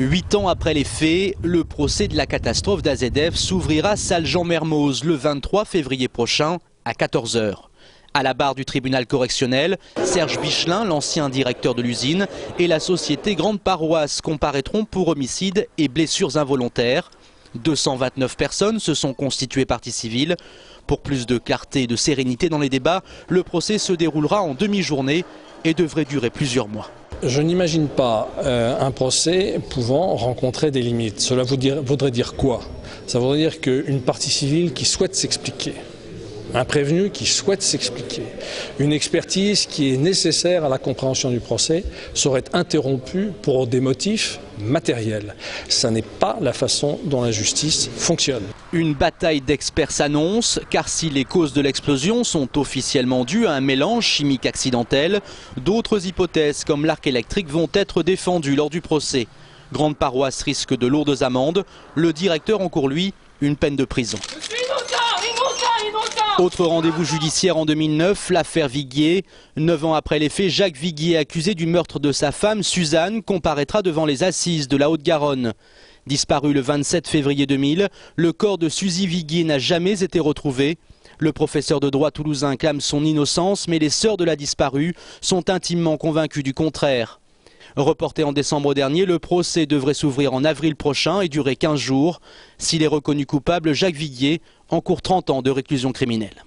8 ans après les faits, le procès de la catastrophe d'AZF s'ouvrira salle Jean Mermoz le 23 février prochain à 14 h. À la barre du tribunal correctionnel, Serge Bichelin, l'ancien directeur de l'usine, et la société Grande Paroisse comparaîtront pour homicide et blessures involontaires. 229 personnes se sont constituées partie civile. Pour plus de clarté et de sérénité dans les débats, le procès se déroulera en demi-journée et devrait durer plusieurs mois. Je n'imagine pas un procès pouvant rencontrer des limites. Cela voudrait dire quoi? Ça voudrait dire qu'une partie civile qui souhaite s'expliquer, un prévenu qui souhaite s'expliquer, une expertise qui est nécessaire à la compréhension du procès serait interrompue pour des motifs matériels. Ça n'est pas la façon dont la justice fonctionne. Une bataille d'experts s'annonce, car si les causes de l'explosion sont officiellement dues à un mélange chimique accidentel, d'autres hypothèses comme l'arc électrique vont être défendues lors du procès. Grande Paroisse risque de lourdes amendes, le directeur encourt lui une peine de prison. Autre rendez-vous judiciaire en 2009, l'affaire Viguier. 9 ans après les faits, Jacques Viguier, accusé du meurtre de sa femme Suzanne, comparaîtra devant les assises de la Haute-Garonne. Disparu le 27 février 2000, le corps de Suzy Viguier n'a jamais été retrouvé. Le professeur de droit toulousain clame son innocence, mais les sœurs de la disparue sont intimement convaincues du contraire. Reporté en décembre dernier, le procès devrait s'ouvrir en avril prochain et durer 15 jours. S'il est reconnu coupable, Jacques Viguier encourt 30 ans de réclusion criminelle.